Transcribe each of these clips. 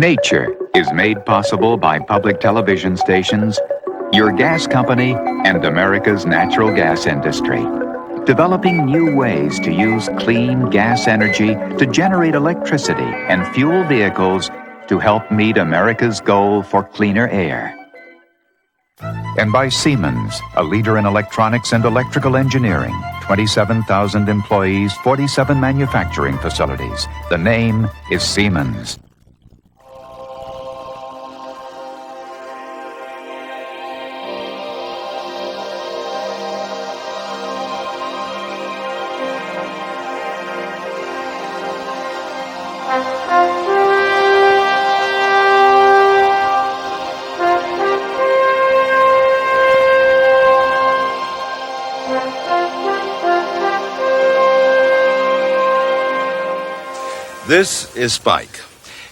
Nature is made possible by public television stations, your gas company, and America's natural gas industry. Developing new ways to use clean gas energy to generate electricity and fuel vehicles to help meet America's goal for cleaner air. And by Siemens, a leader in electronics and electrical engineering. 27,000 employees, 47 manufacturing facilities. The name is Siemens. This is Spike.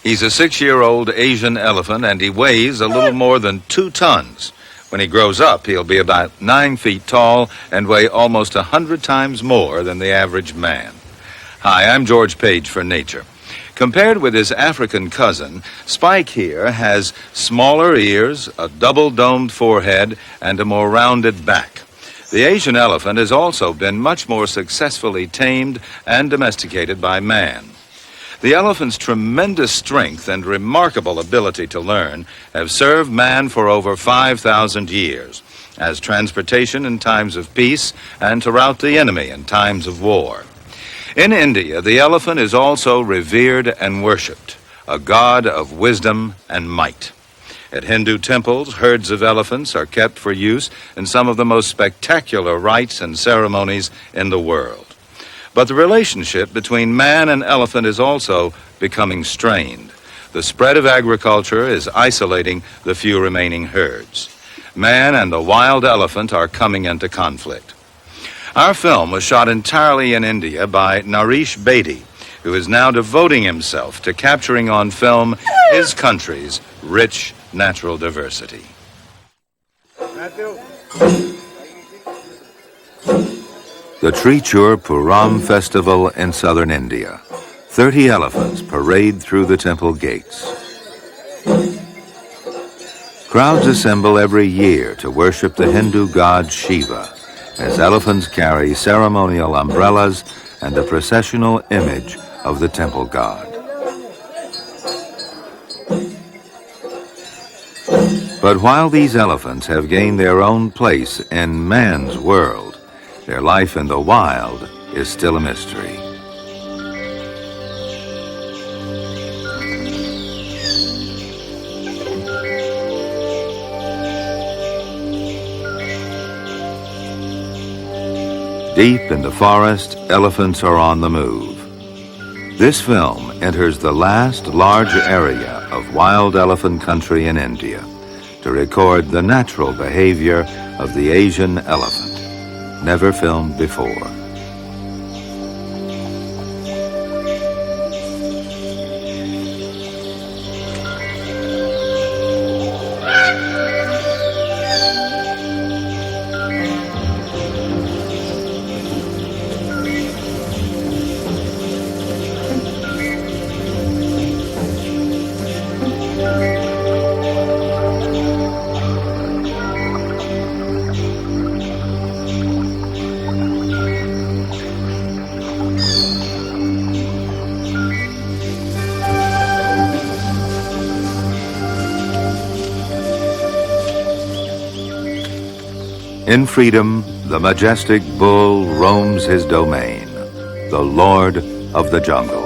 He's a 6-year-old Asian elephant, and he weighs a little more than 2 tons. When he grows up, he'll be about 9 feet tall and weigh almost 100 times more than the average man. Hi, I'm George Page for Nature. Compared with his African cousin, Spike here has smaller ears, a double-domed forehead, and a more rounded back. The Asian elephant has also been much more successfully tamed and domesticated by man. The elephant's tremendous strength and remarkable ability to learn have served man for over 5,000 years as transportation in times of peace and to rout the enemy in times of war. In India, the elephant is also revered and worshipped, a god of wisdom and might. At Hindu temples, herds of elephants are kept for use in some of the most spectacular rites and ceremonies in the world. But the relationship between man and elephant is also becoming strained. The spread of agriculture is isolating the few remaining herds. Man and the wild elephant are coming into conflict. Our film was shot entirely in India by Naresh Bedi, who is now devoting himself to capturing on film his country's rich natural diversity. The Trichur Puram festival in southern India. 30 elephants parade through the temple gates. Crowds assemble every year to worship the Hindu god Shiva, as elephants carry ceremonial umbrellas and a processional image of the temple god. But while these elephants have gained their own place in man's world, their life in the wild is still a mystery. Deep in the forest, elephants are on the move. This film enters the last large area of wild elephant country in India to record the natural behavior of the Asian elephant, never filmed before. In freedom, the majestic bull roams his domain, the lord of the jungle.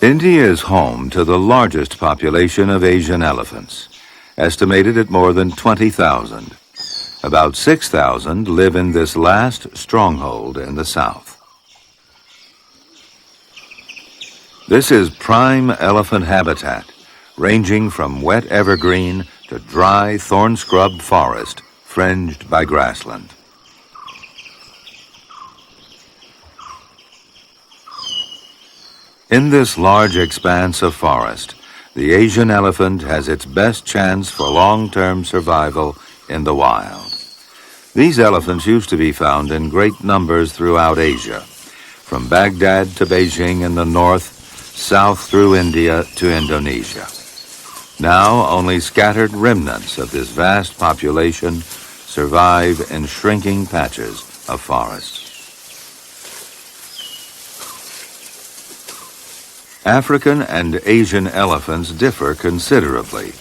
India is home to the largest population of Asian elephants, estimated at more than 20,000. About 6,000 live in this last stronghold in the south. This is prime elephant habitat, ranging from wet evergreen to dry thorn-scrubbed forest fringed by grassland. In this large expanse of forest, the Asian elephant has its best chance for long-term survival in the wild. These elephants used to be found in great numbers throughout Asia, from Baghdad to Beijing in the north, south through India to Indonesia. Now only scattered remnants of this vast population survive in shrinking patches of forests. African and Asian elephants differ considerably.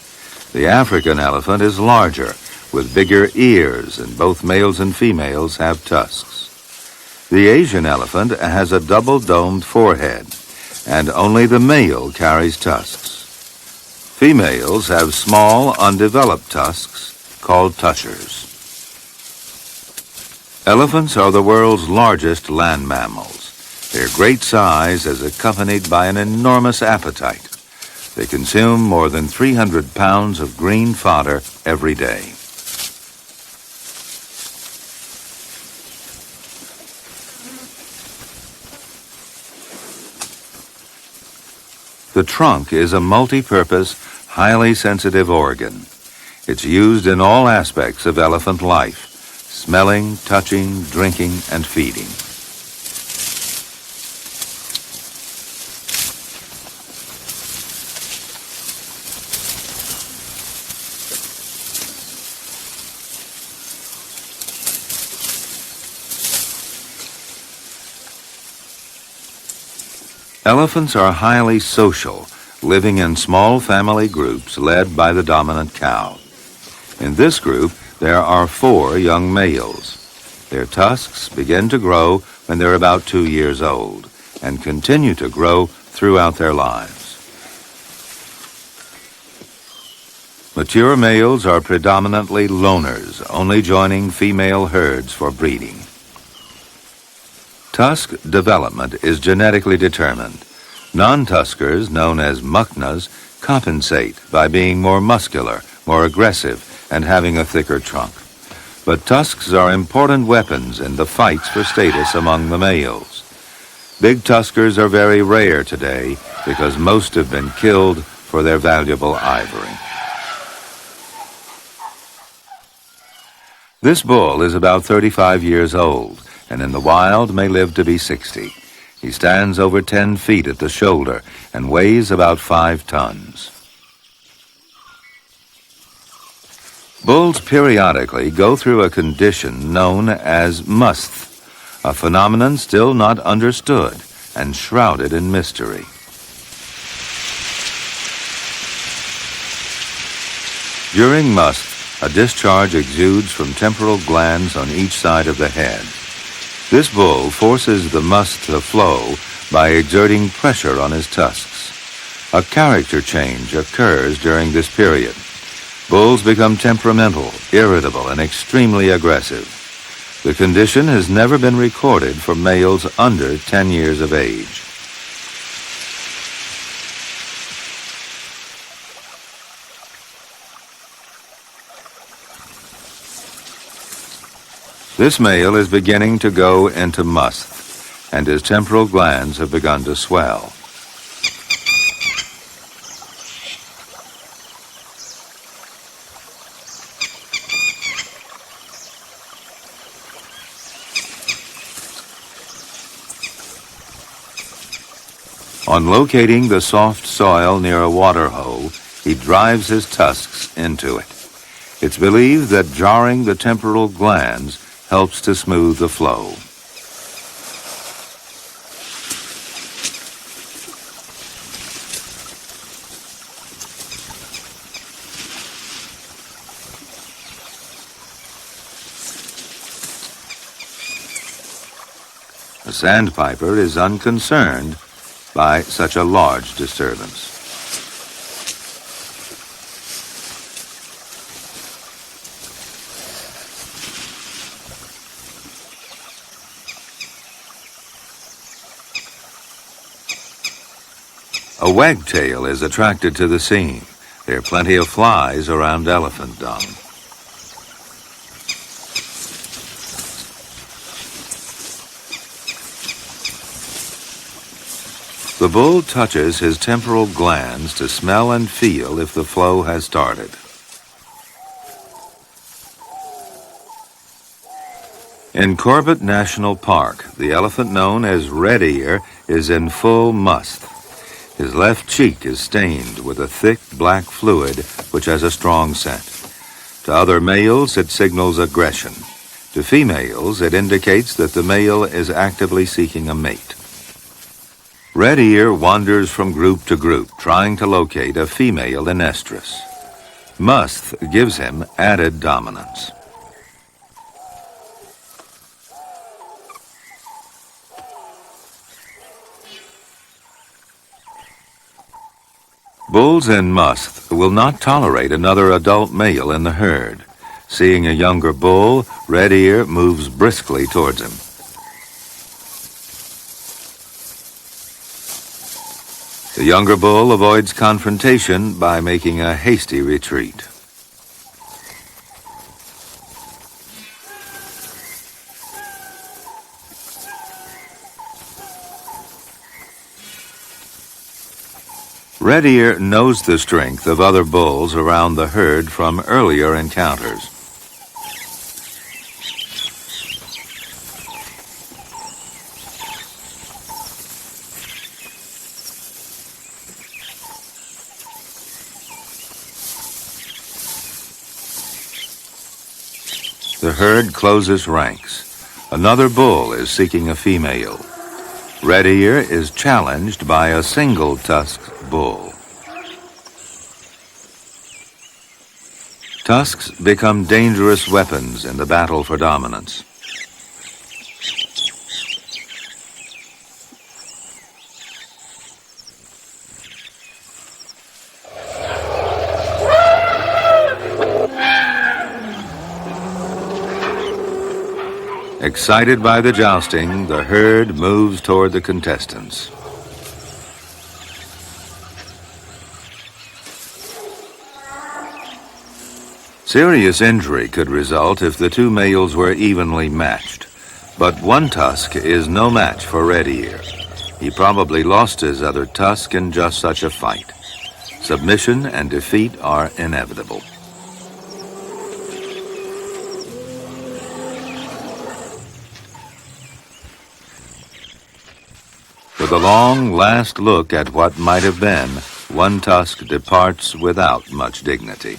The African elephant is larger, with bigger ears, and both males and females have tusks. The Asian elephant has a double-domed forehead, and only the male carries tusks. Females have small, undeveloped tusks called tushers. Elephants are the world's largest land mammals. Their great size is accompanied by an enormous appetite. They consume more than 300 pounds of green fodder every day. The trunk is a multi-purpose, highly sensitive organ. It's used in all aspects of elephant life: smelling, touching, drinking, and feeding. Elephants are highly social, living in small family groups led by the dominant cow. In this group, there are 4 young males. Their tusks begin to grow when they're about 2 years old and continue to grow throughout their lives. Mature males are predominantly loners, only joining female herds for breeding. Tusk development is genetically determined. Non-tuskers, known as mucknas, compensate by being more muscular, more aggressive, and having a thicker trunk. But tusks are important weapons in the fights for status among the males. Big tuskers are very rare today because most have been killed for their valuable ivory. This bull is about 35 years old, and in the wild may live to be 60. He stands over 10 feet at the shoulder and weighs about 5 tons. Bulls periodically go through a condition known as musth, a phenomenon still not understood and shrouded in mystery. During musth, a discharge exudes from temporal glands on each side of the head. This bull forces the musth to flow by exerting pressure on his tusks. A character change occurs during this period. Bulls become temperamental, irritable, and extremely aggressive. The condition has never been recorded for males under 10 years of age. This male is beginning to go into musth, and his temporal glands have begun to swell. On locating the soft soil near a water hole, he drives his tusks into it. It's believed that jarring the temporal glands helps to smooth the flow. The sandpiper is unconcerned by such a large disturbance. A wagtail is attracted to the scene. There are plenty of flies around elephant dung. The bull touches his temporal glands to smell and feel if the flow has started. In Corbett National Park, the elephant known as Red Ear is in full must. His left cheek is stained with a thick black fluid which has a strong scent. To other males, it signals aggression. To females, it indicates that the male is actively seeking a mate. Red Ear wanders from group to group, trying to locate a female in estrus. Must gives him added dominance. Bulls in must will not tolerate another adult male in the herd. Seeing a younger bull, Red Ear moves briskly towards him. The younger bull avoids confrontation by making a hasty retreat. Red Ear knows the strength of other bulls around the herd from earlier encounters. The herd closes ranks. Another bull is seeking a female. Red Ear is challenged by a single-tusked bull. Tusks become dangerous weapons in the battle for dominance. Excited by the jousting, the herd moves toward the contestants. Serious injury could result if the two males were evenly matched, but one tusk is no match for Red Ear. He probably lost his other tusk in just such a fight. Submission and defeat are inevitable. With a long last look at what might have been, one tusk departs without much dignity.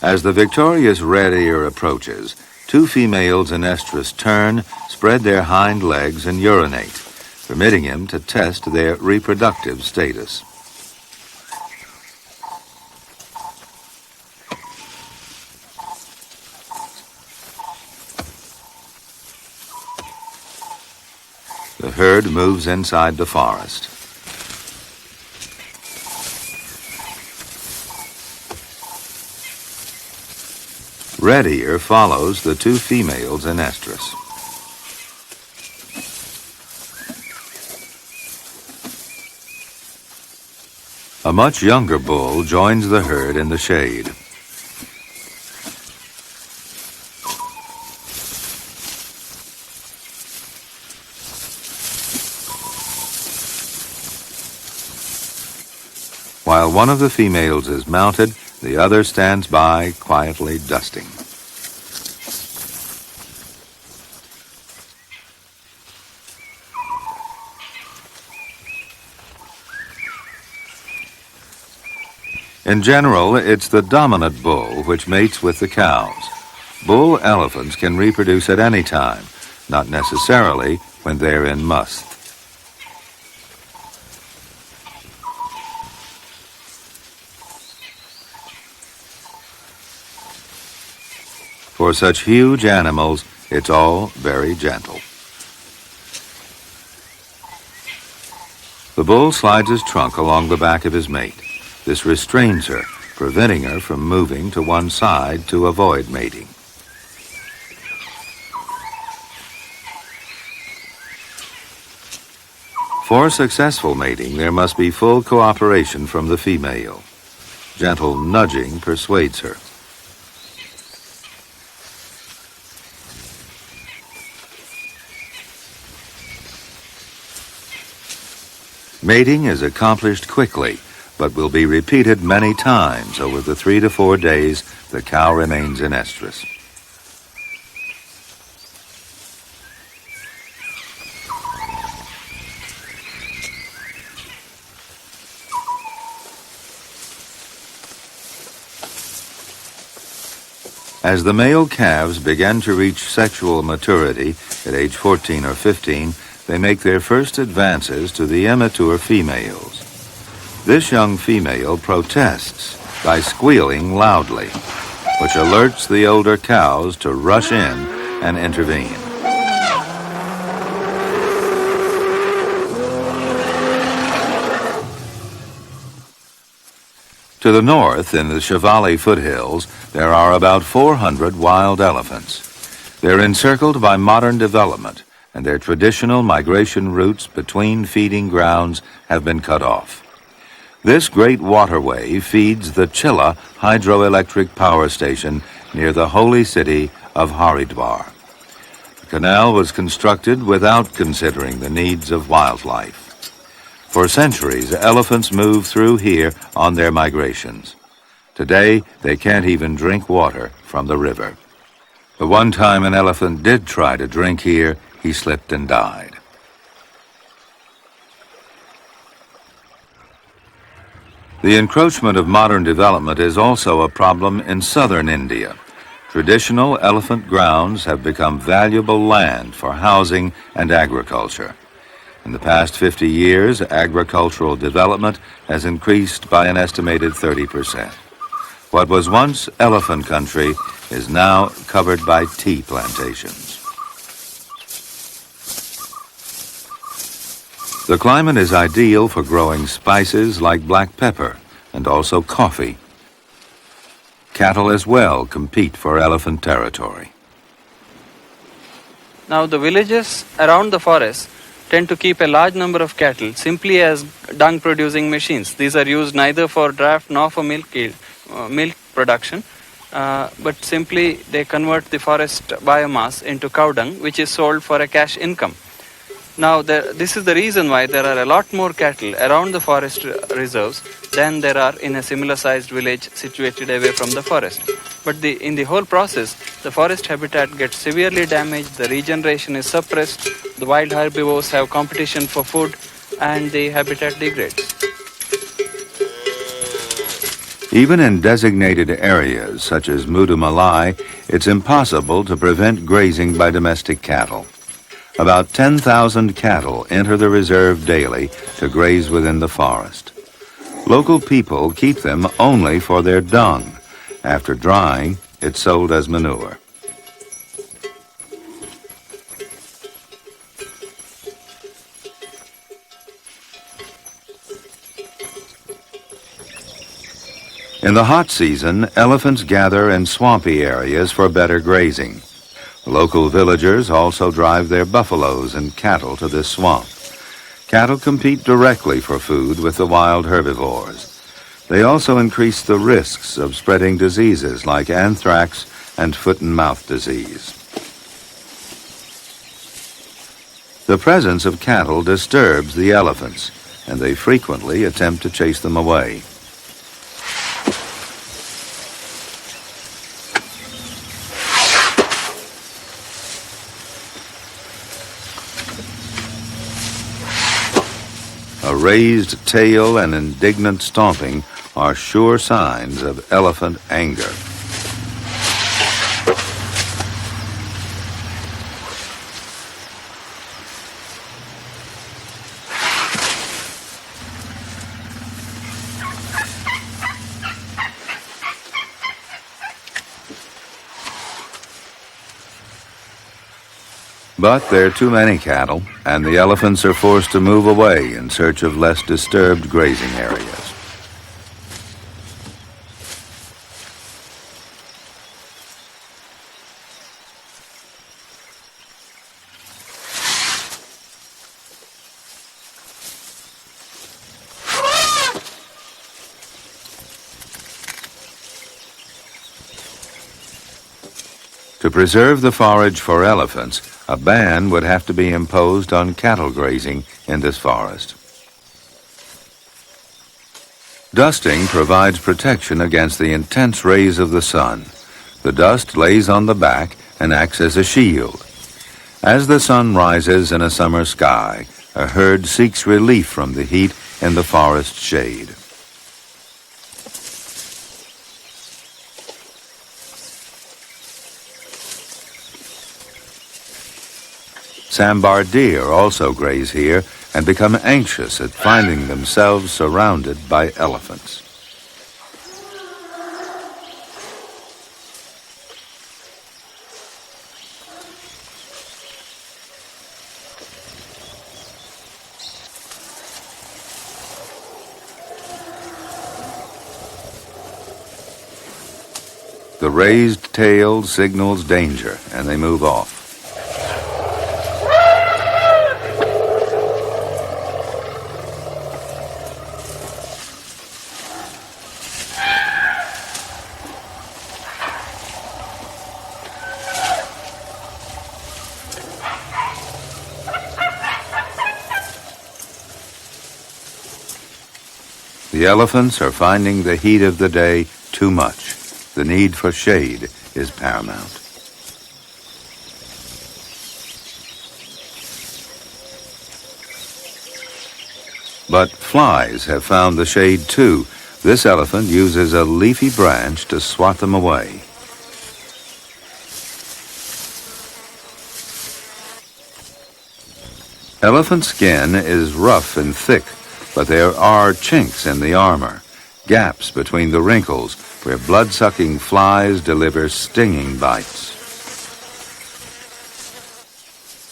As the victorious Red Ear approaches, two females in estrus turn, spread their hind legs, and urinate, permitting him to test their reproductive status. The herd moves inside the forest. Red Ear follows the two females in estrus. A much younger bull joins the herd in the shade. While one of the females is mounted, the other stands by, quietly dusting. In general, it's the dominant bull which mates with the cows. Bull elephants can reproduce at any time, not necessarily when they're in must. For such huge animals, it's all very gentle. The bull slides his trunk along the back of his mate. This restrains her, preventing her from moving to one side to avoid mating. For successful mating, there must be full cooperation from the female. Gentle nudging persuades her. Mating is accomplished quickly, but will be repeated many times over the 3 to 4 days the cow remains in estrus. As the male calves begin to reach sexual maturity at age 14 or 15, they make their first advances to the immature females. This young female protests by squealing loudly, which alerts the older cows to rush in and intervene. To the north, in the Shivali foothills, there are about 400 wild elephants. They're encircled by modern development, and their traditional migration routes between feeding grounds have been cut off. This great waterway feeds the Chilla hydroelectric power station near the holy city of Haridwar. The canal was constructed without considering the needs of wildlife. For centuries, elephants moved through here on their migrations. Today, they can't even drink water from the river. The one time an elephant did try to drink here, he slipped and died. The encroachment of modern development is also a problem in southern India. Traditional elephant grounds have become valuable land for housing and agriculture. In the past 50 years, agricultural development has increased by an estimated 30%. What was once elephant country is now covered by tea plantations. The climate is ideal for growing spices like black pepper and also coffee. Cattle as well compete for elephant territory. Now the villages around the forest tend to keep a large number of cattle simply as dung producing machines. These are used neither for draft nor for milk production, but simply they convert the forest biomass into cow dung, which is sold for a cash income. Now, this is the reason why there are a lot more cattle around the forest reserves than there are in a similar-sized village situated away from the forest. But in the whole process, the forest habitat gets severely damaged, the regeneration is suppressed, the wild herbivores have competition for food, and the habitat degrades. Even in designated areas such as Mudumalai, it's impossible to prevent grazing by domestic cattle. About 10,000 cattle enter the reserve daily to graze within the forest. Local people keep them only for their dung. After drying, it's sold as manure. In the hot season, elephants gather in swampy areas for better grazing. Local villagers also drive their buffaloes and cattle to this swamp. Cattle compete directly for food with the wild herbivores. They also increase the risks of spreading diseases like anthrax and foot and mouth disease. The presence of cattle disturbs the elephants, and they frequently attempt to chase them away. A raised tail and indignant stomping are sure signs of elephant anger. But there are too many cattle, and the elephants are forced to move away in search of less disturbed grazing areas. To preserve the forage for elephants, a ban would have to be imposed on cattle grazing in this forest. Dusting provides protection against the intense rays of the sun. The dust lays on the back and acts as a shield. As the sun rises in a summer sky, a herd seeks relief from the heat in the forest shade. Sambar deer also graze here and become anxious at finding themselves surrounded by elephants. The raised tail signals danger, and they move off. The elephants are finding the heat of the day too much. The need for shade is paramount. But flies have found the shade too. This elephant uses a leafy branch to swat them away. Elephant skin is rough and thick, but there are chinks in the armor, gaps between the wrinkles where blood-sucking flies deliver stinging bites.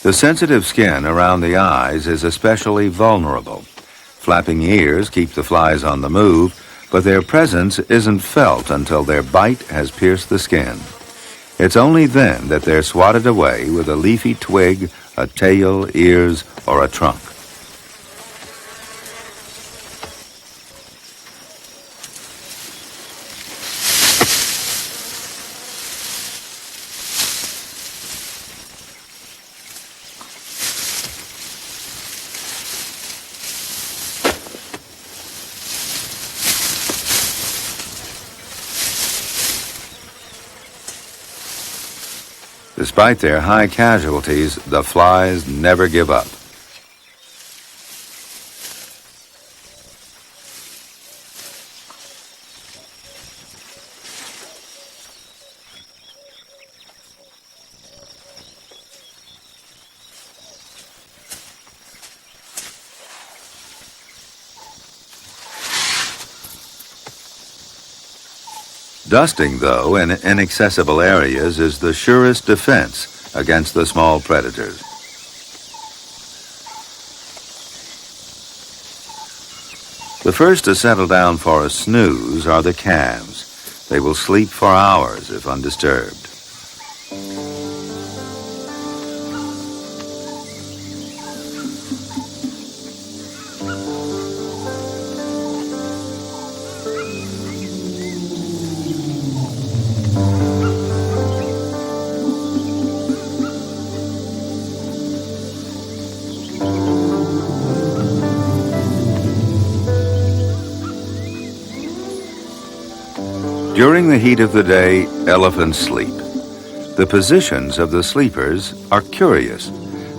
The sensitive skin around the eyes is especially vulnerable. Flapping ears keep the flies on the move, but their presence isn't felt until their bite has pierced the skin. It's only then that they're swatted away with a leafy twig, a tail, ears, or a trunk. Despite their high casualties, the flies never give up. Dusting, though, in inaccessible areas is the surest defense against the small predators. The first to settle down for a snooze are the calves. They will sleep for hours if undisturbed. During the heat of the day, elephants sleep. The positions of the sleepers are curious.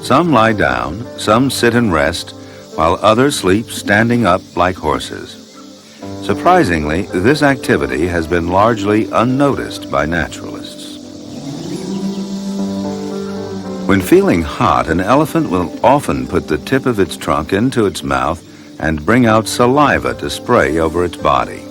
Some lie down, some sit and rest, while others sleep standing up like horses. Surprisingly, this activity has been largely unnoticed by naturalists. When feeling hot, an elephant will often put the tip of its trunk into its mouth and bring out saliva to spray over its body.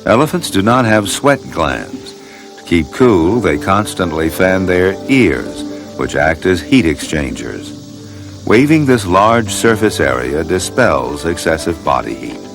Elephants do not have sweat glands. To keep cool, they constantly fan their ears, which act as heat exchangers. Waving this large surface area dispels excessive body heat.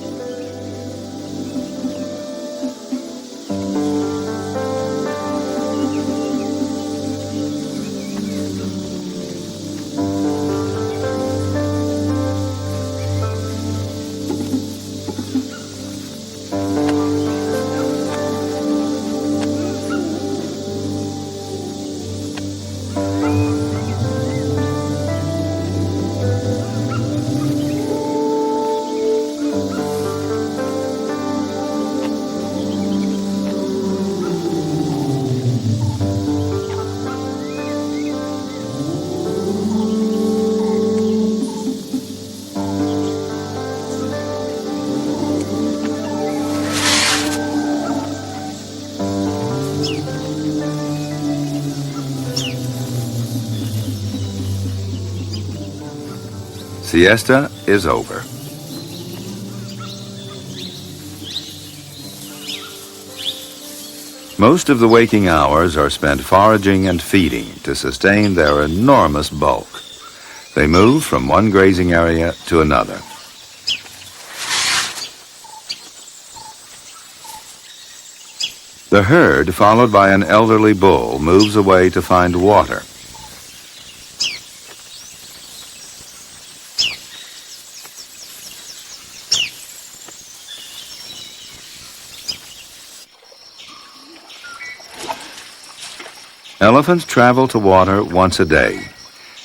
Siesta is over. Most of the waking hours are spent foraging and feeding to sustain their enormous bulk. They move from one grazing area to another. The herd, followed by an elderly bull, moves away to find water. Elephants travel to water once a day.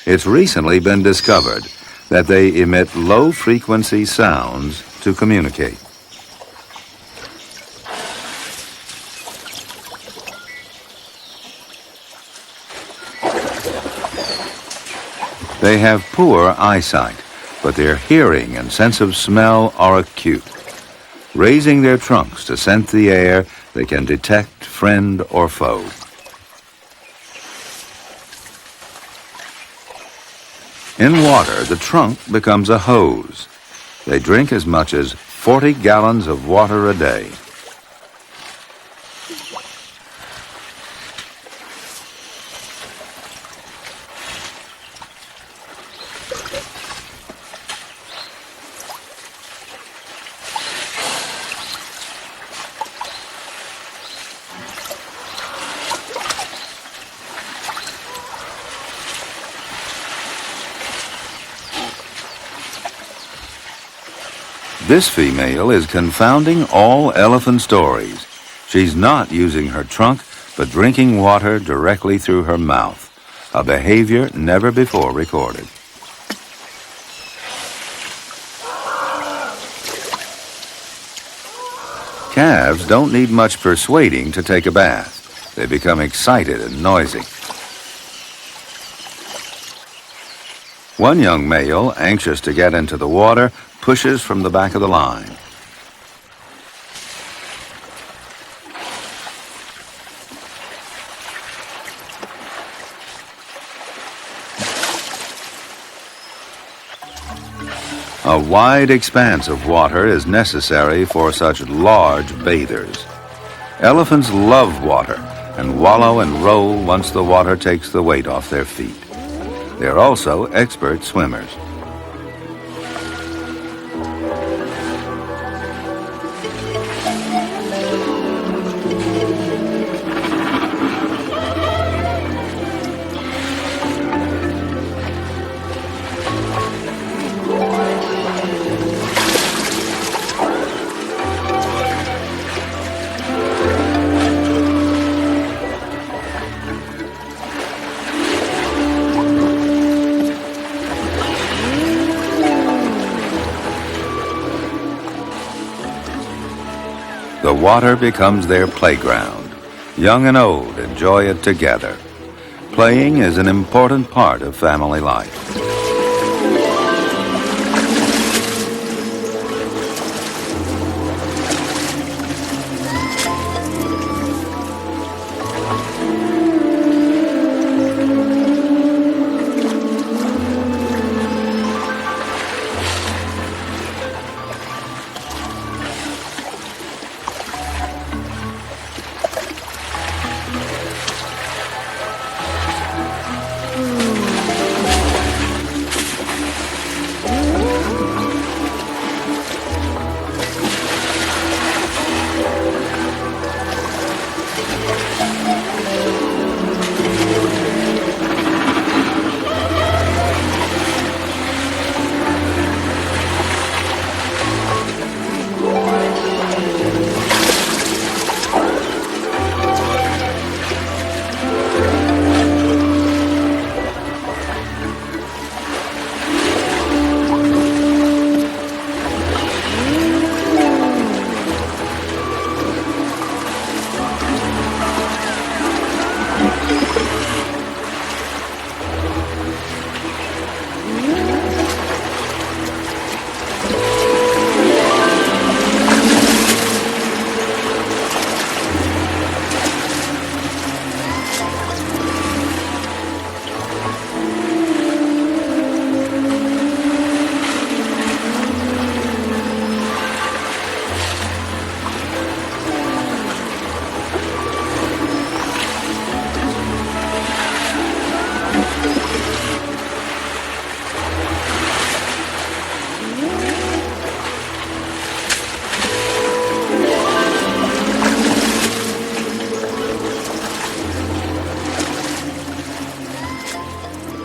It's recently been discovered that they emit low-frequency sounds to communicate. They have poor eyesight, but their hearing and sense of smell are acute. Raising their trunks to scent the air, they can detect friend or foe. In water, the trunk becomes a hose. They drink as much as 40 gallons of water a day. This female is confounding all elephant stories. She's not using her trunk, but drinking water directly through her mouth, a behavior never before recorded. Calves don't need much persuading to take a bath. They become excited and noisy. One young male, anxious to get into the water, pushes from the back of the line. A wide expanse of water is necessary for such large bathers. Elephants love water and wallow and roll once the water takes the weight off their feet. They're also expert swimmers. The water becomes their playground. Young and old enjoy it together. Playing is an important part of family life.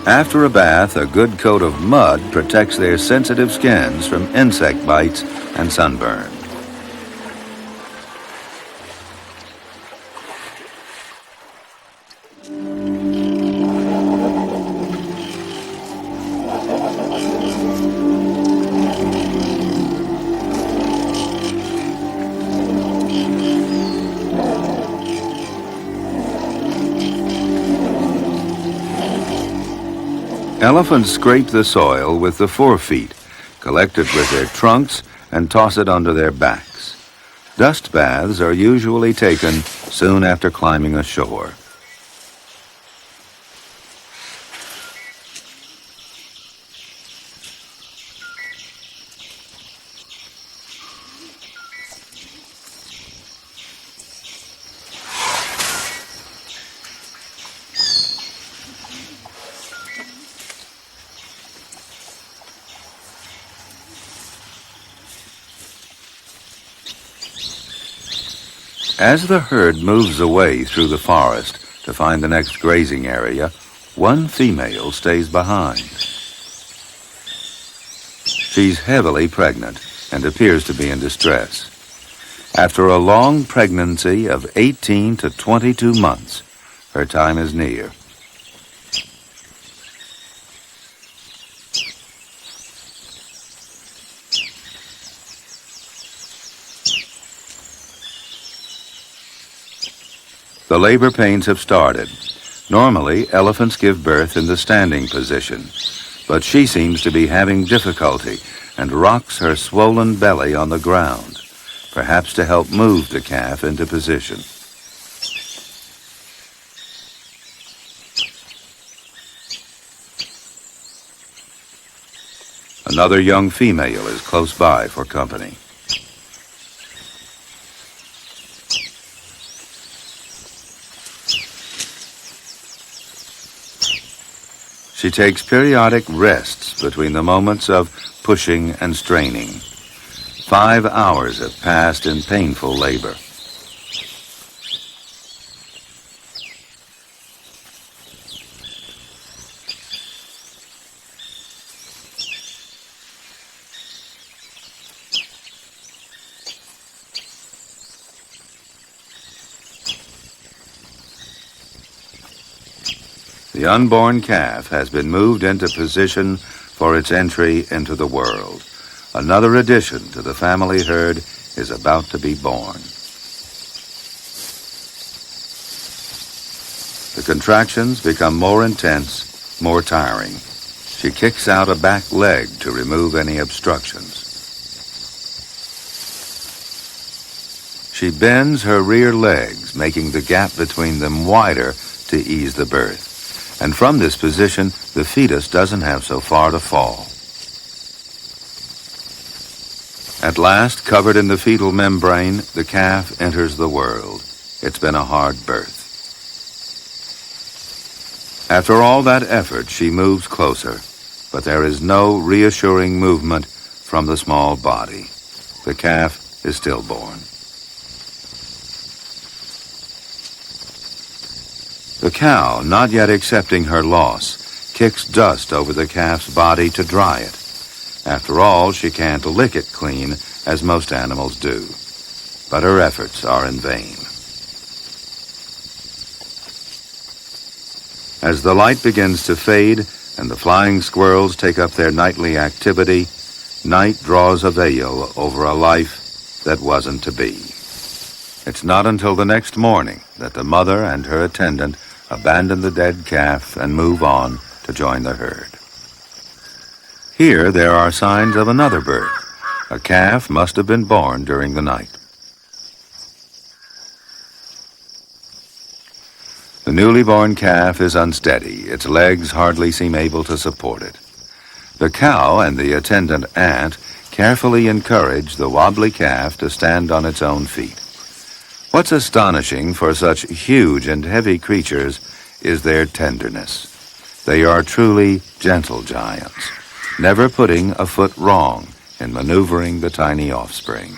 After a bath, a good coat of mud protects their sensitive skins from insect bites and sunburn. Elephants scrape the soil with the forefeet, collect it with their trunks, and toss it onto their backs. Dust baths are usually taken soon after climbing ashore. As the herd moves away through the forest to find the next grazing area, one female stays behind. She's heavily pregnant and appears to be in distress. After a long pregnancy of 18 to 22 months, her time is near. The labor pains have started. Normally, elephants give birth in the standing position, but she seems to be having difficulty and rocks her swollen belly on the ground, perhaps to help move the calf into position. Another young female is close by for company. She takes periodic rests between the moments of pushing and straining. 5 hours have passed in painful labor. The unborn calf has been moved into position for its entry into the world. Another addition to the family herd is about to be born. The contractions become more intense, more tiring. She kicks out a back leg to remove any obstructions. She bends her rear legs, making the gap between them wider to ease the birth. And from this position, the fetus doesn't have so far to fall. At last, covered in the fetal membrane, the calf enters the world. It's been a hard birth. After all that effort, she moves closer, but there is no reassuring movement from the small body. The calf is stillborn. The cow, not yet accepting her loss, kicks dust over the calf's body to dry it. After all, she can't lick it clean, as most animals do. But her efforts are in vain. As the light begins to fade and the flying squirrels take up their nightly activity, night draws a veil over a life that wasn't to be. It's not until the next morning that the mother and her attendant abandon the dead calf and move on to join the herd. Here there are signs of another birth. A calf must have been born during the night. The newly born calf is unsteady. Its legs hardly seem able to support it. The cow and the attendant aunt carefully encourage the wobbly calf to stand on its own feet. What's astonishing for such huge and heavy creatures is their tenderness. They are truly gentle giants, never putting a foot wrong in maneuvering the tiny offspring.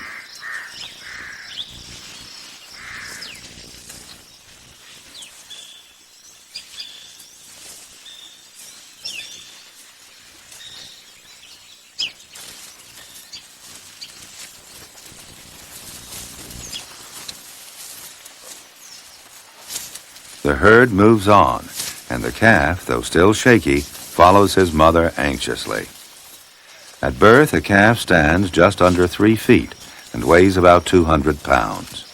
The herd moves on, and the calf, though still shaky, follows his mother anxiously. At birth, a calf stands just under 3 feet and weighs about 200 pounds.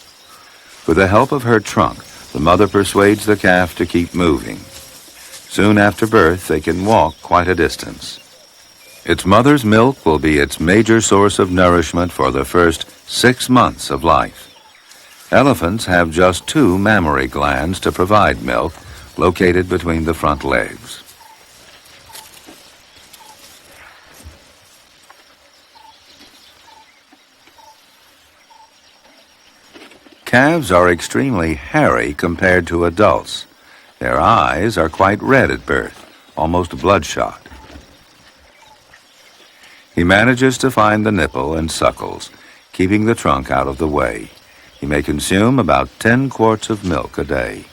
With the help of her trunk, the mother persuades the calf to keep moving. Soon after birth, they can walk quite a distance. Its mother's milk will be its major source of nourishment for the first 6 months of life. Elephants have just 2 mammary glands to provide milk, located between the front legs. Calves are extremely hairy compared to adults. Their eyes are quite red at birth, almost bloodshot. He manages to find the nipple and suckles, keeping the trunk out of the way. He may consume about 10 quarts of milk a day.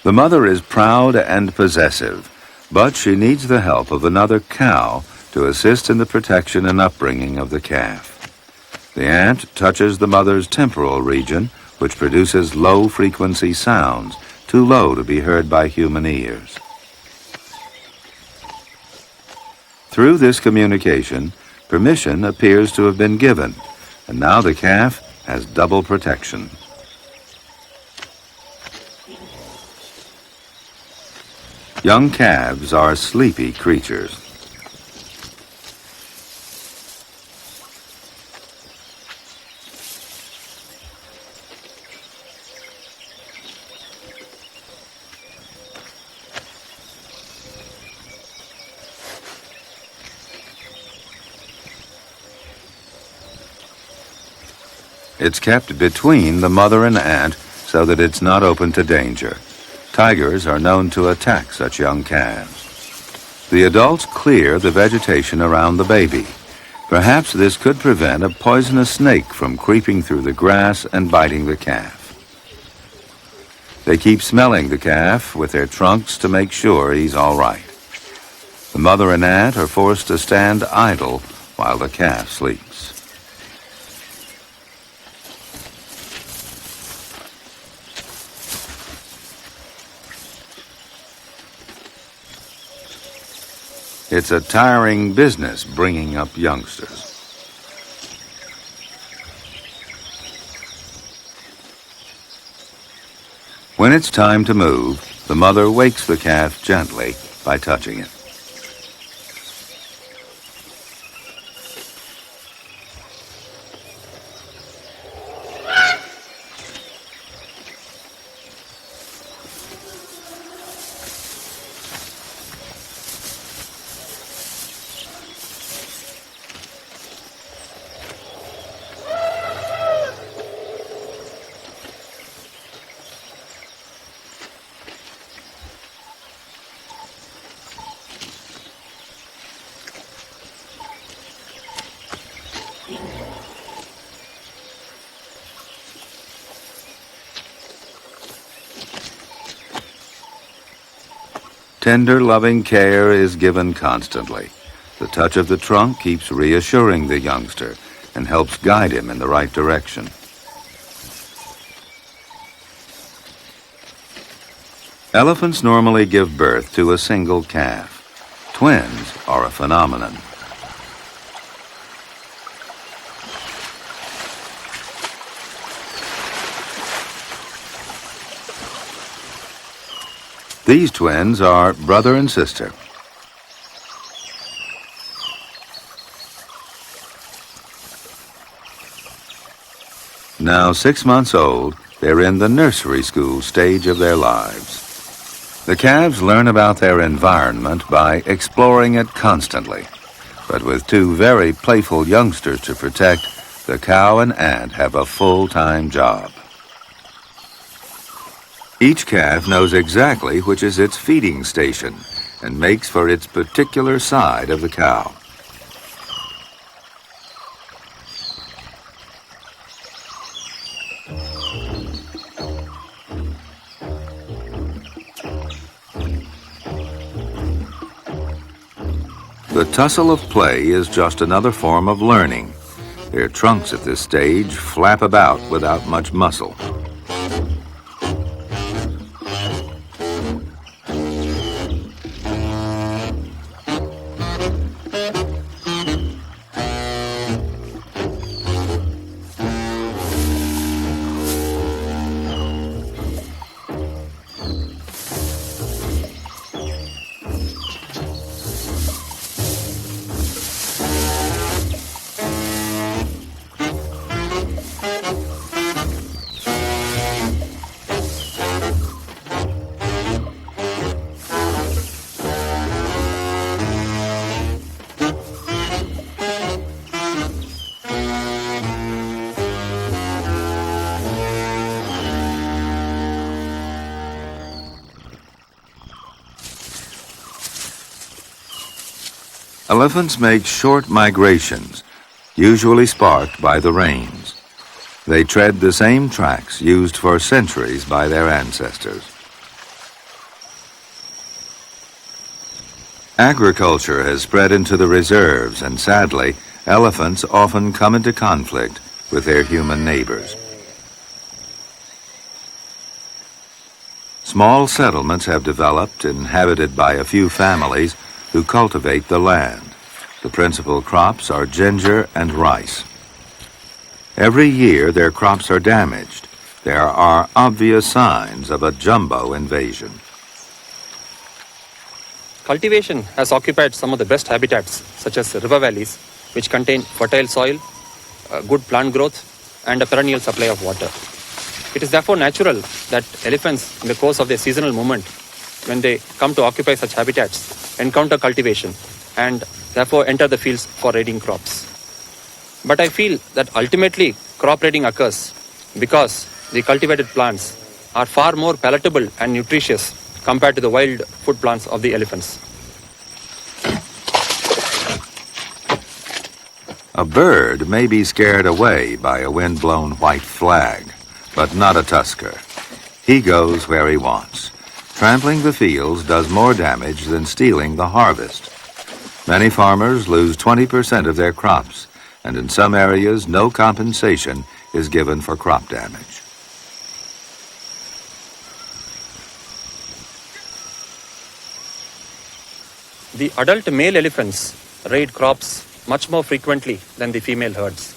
The mother is proud and possessive, but she needs the help of another cow to assist in the protection and upbringing of the calf. The ant touches the mother's temporal region, which produces low-frequency sounds, too low to be heard by human ears. Through this communication, permission appears to have been given, and now the calf has double protection. Young calves are sleepy creatures. It's kept between the mother and ant so that it's not open to danger. Tigers are known to attack such young calves. The adults clear the vegetation around the baby. Perhaps this could prevent a poisonous snake from creeping through the grass and biting the calf. They keep smelling the calf with their trunks to make sure he's all right. The mother and ant are forced to stand idle while the calf sleeps. It's a tiring business bringing up youngsters. When it's time to move, the mother wakes the calf gently by touching it. Tender, loving care is given constantly. The touch of the trunk keeps reassuring the youngster and helps guide him in the right direction. Elephants normally give birth to a single calf. Twins are a phenomenon. These twins are brother and sister. Now 6 months old, they're in the nursery school stage of their lives. The calves learn about their environment by exploring it constantly. But with 2 very playful youngsters to protect, the cow and ant have a full-time job. Each calf knows exactly which is its feeding station and makes for its particular side of the cow. The tussle of play is just another form of learning. Their trunks at this stage flap about without much muscle. Elephants make short migrations, usually sparked by the rains. They tread the same tracks used for centuries by their ancestors. Agriculture has spread into the reserves, and sadly, elephants often come into conflict with their human neighbors. Small settlements have developed, inhabited by a few families who cultivate the land. The principal crops are ginger and rice. Every year their crops are damaged. There are obvious signs of a jumbo invasion. Cultivation has occupied some of the best habitats, such as river valleys, which contain fertile soil, good plant growth, and a perennial supply of water. It is therefore natural that elephants, in the course of their seasonal movement, when they come to occupy such habitats, encounter cultivation and therefore enter the fields for raiding crops. But I feel that ultimately crop raiding occurs because the cultivated plants are far more palatable and nutritious compared to the wild food plants of the elephants. A bird may be scared away by a wind-blown white flag, but not a tusker. He goes where he wants. Trampling the fields does more damage than stealing the harvest. Many farmers lose 20% of their crops, and in some areas no compensation is given for crop damage. The adult male elephants raid crops much more frequently than the female herds.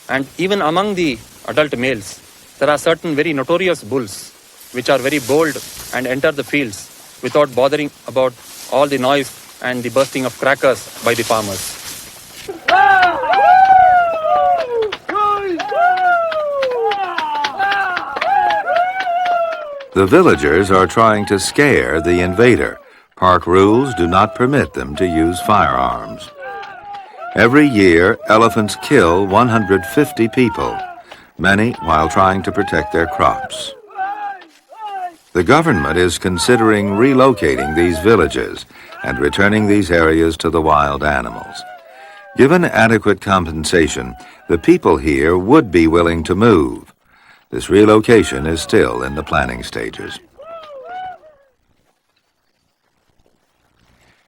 And even among the adult males, there are certain very notorious bulls which are very bold and enter the fields without bothering about all the noise and the bursting of crackers by the farmers. The villagers are trying to scare the invader. Park rules do not permit them to use firearms. Every year, elephants kill 150 people, many while trying to protect their crops. The government is considering relocating these villages and returning these areas to the wild animals. Given adequate compensation, the people here would be willing to move. This relocation is still in the planning stages.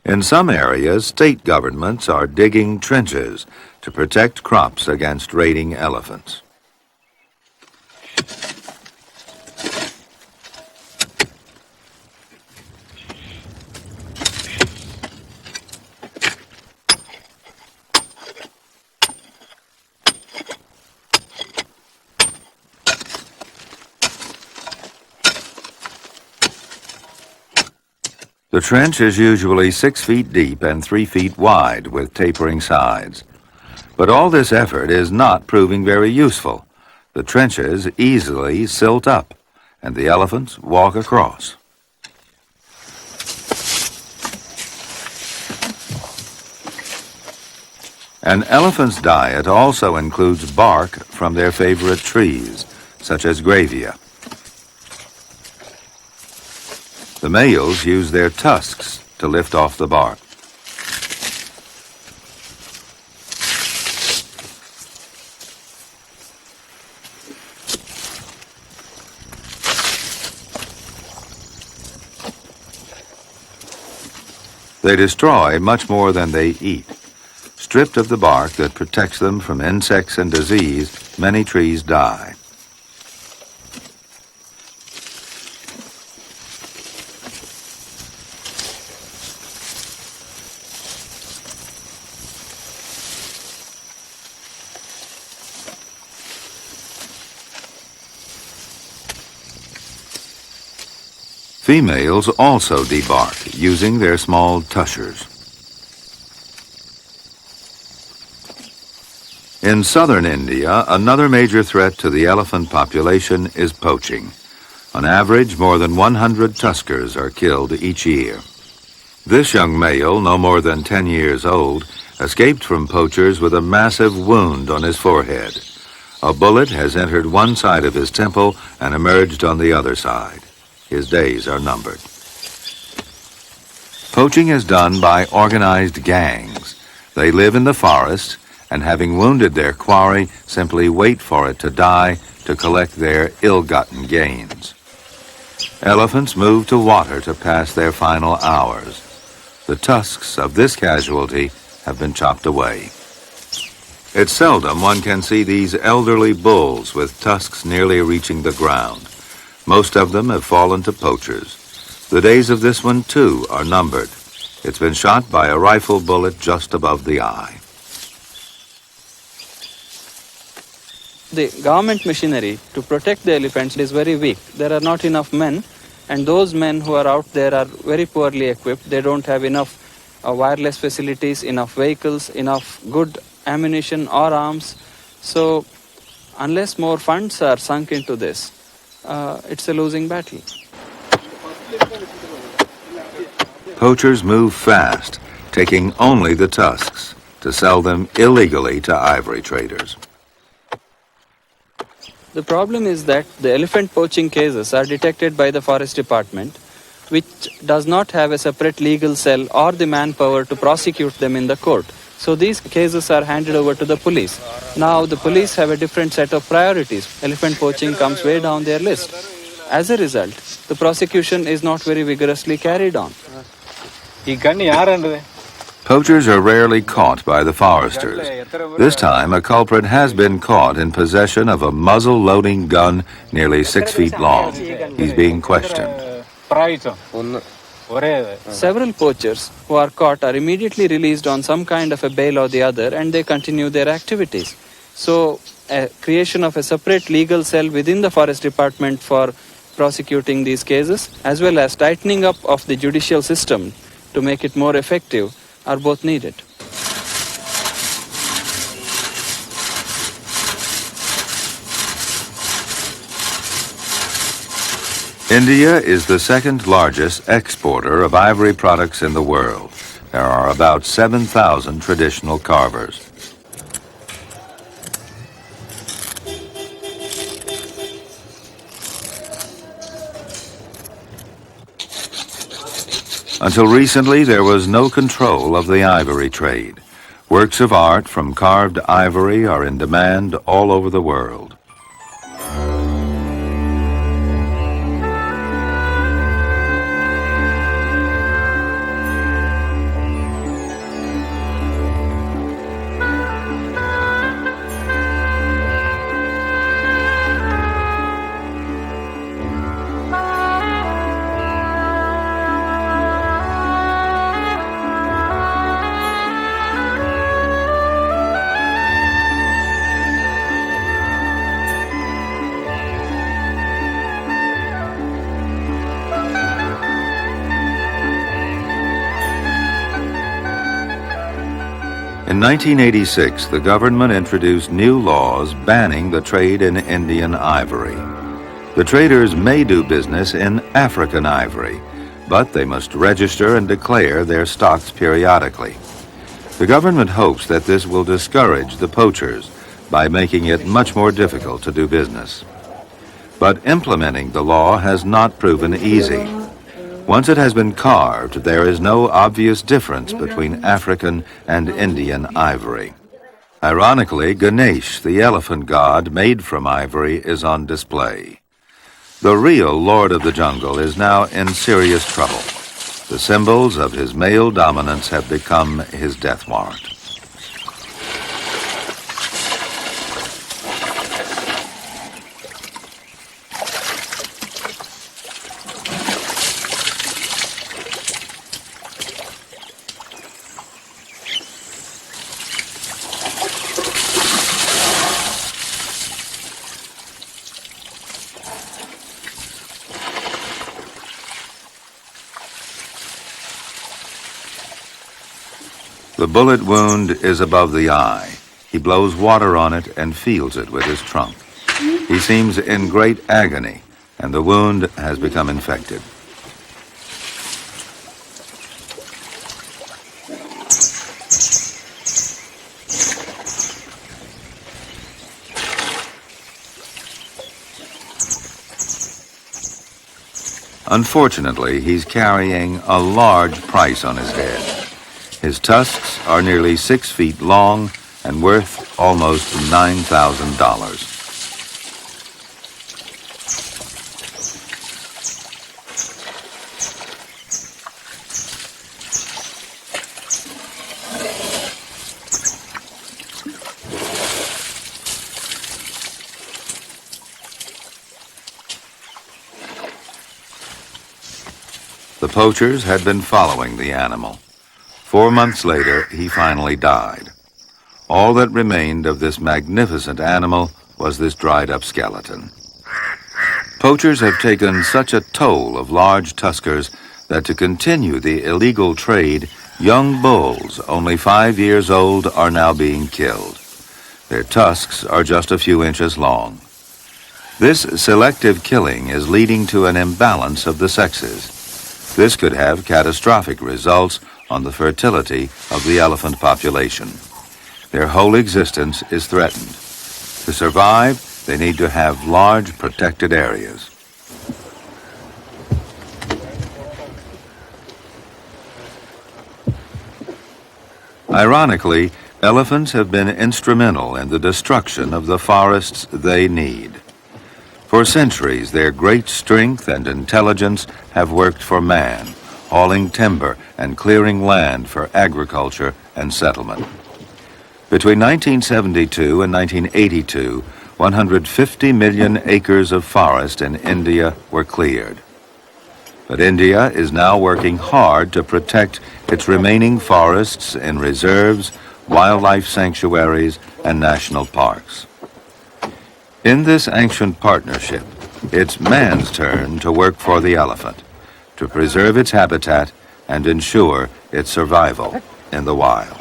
In some areas, state governments are digging trenches to protect crops against raiding elephants. The trench is usually 6 feet deep and 3 feet wide with tapering sides. But all this effort is not proving very useful. The trenches easily silt up, and the elephants walk across. An elephant's diet also includes bark from their favorite trees, such as gravia. The males use their tusks to lift off the bark. They destroy much more than they eat. Stripped of the bark that protects them from insects and disease, many trees die. Females also debark using their small tushers. In southern India, another major threat to the elephant population is poaching. On average, more than 100 tuskers are killed each year. This young male, no more than 10 years old, escaped from poachers with a massive wound on his forehead. A bullet has entered one side of his temple and emerged on the other side. His days are numbered. Poaching is done by organized gangs. They live in the forest and, having wounded their quarry, simply wait for it to die to collect their ill-gotten gains. Elephants move to water to pass their final hours. The tusks of this casualty have been chopped away. It's seldom one can see these elderly bulls with tusks nearly reaching the ground. Most of them have fallen to poachers. The days of this one, too, are numbered. It's been shot by a rifle bullet just above the eye. The government machinery to protect the elephants is very weak. There are not enough men, and those men who are out there are very poorly equipped. They don't have enough wireless facilities, enough vehicles, enough good ammunition or arms. So unless more funds are sunk into this, it's a losing battle. Poachers move fast, taking only the tusks to sell them illegally to ivory traders. The problem is that the elephant poaching cases are detected by the Forest Department, which does not have a separate legal cell or the manpower to prosecute them in the court. So these cases are handed over to the police. Now the police have a different set of priorities. Elephant poaching comes way down their list. As a result, the prosecution is not very vigorously carried on. Poachers are rarely caught by the foresters. This time, a culprit has been caught in possession of a muzzle-loading gun nearly 6 feet long. He's being questioned. Several poachers who are caught are immediately released on some kind of a bail or the other, and they continue their activities. So a creation of a separate legal cell within the Forest Department for prosecuting these cases, as well as tightening up of the judicial system to make it more effective, are both needed. India is the second largest exporter of ivory products in the world. There are about 7,000 traditional carvers. Until recently, there was no control of the ivory trade. Works of art from carved ivory are in demand all over the world. In 1986, the government introduced new laws banning the trade in Indian ivory. The traders may do business in African ivory, but they must register and declare their stocks periodically. The government hopes that this will discourage the poachers by making it much more difficult to do business. But implementing the law has not proven easy. Once it has been carved, there is no obvious difference between African and Indian ivory. Ironically, Ganesh, the elephant god made from ivory, is on display. The real lord of the jungle is now in serious trouble. The symbols of his male dominance have become his death warrant. The bullet wound is above the eye. He blows water on it and feels it with his trunk. He seems in great agony, and the wound has become infected. Unfortunately, he's carrying a large price on his head. His tusks are nearly 6 feet long and worth almost $9,000. The poachers had been following the animal. 4 months later, he finally died. All that remained of this magnificent animal was this dried-up skeleton. Poachers have taken such a toll of large tuskers that to continue the illegal trade, young bulls, only 5 years old, are now being killed. Their tusks are just a few inches long. This selective killing is leading to an imbalance of the sexes. This could have catastrophic results on the fertility of the elephant population. Their whole existence is threatened. To survive, they need to have large protected areas. Ironically, elephants have been instrumental in the destruction of the forests they need. For centuries, their great strength and intelligence have worked for man, hauling timber and clearing land for agriculture and settlement. Between 1972 and 1982, 150 million acres of forest in India were cleared. But India is now working hard to protect its remaining forests in reserves, wildlife sanctuaries, and national parks. In this ancient partnership, it's man's turn to work for the elephant, to preserve its habitat and ensure its survival in the wild.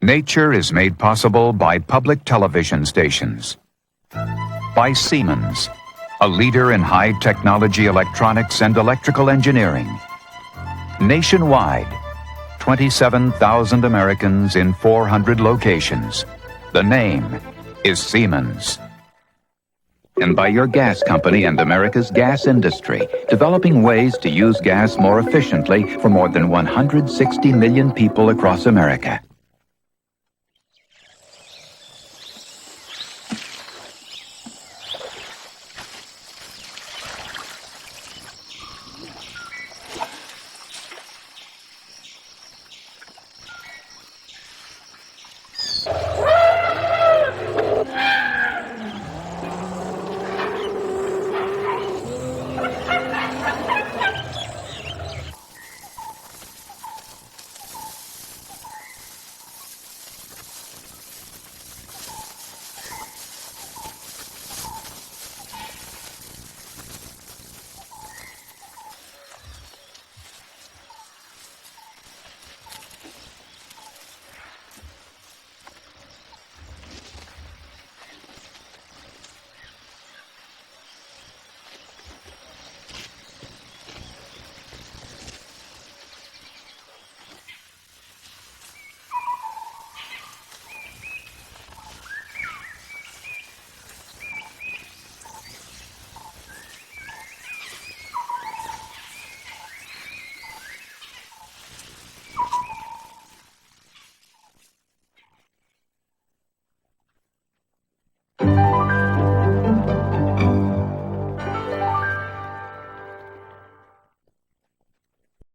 Nature is made possible by public television stations, by Siemens, a leader in high-technology electronics and electrical engineering. Nationwide, 27,000 Americans in 400 locations. The name is Siemens. And by your gas company and America's gas industry, developing ways to use gas more efficiently for more than 160 million people across America.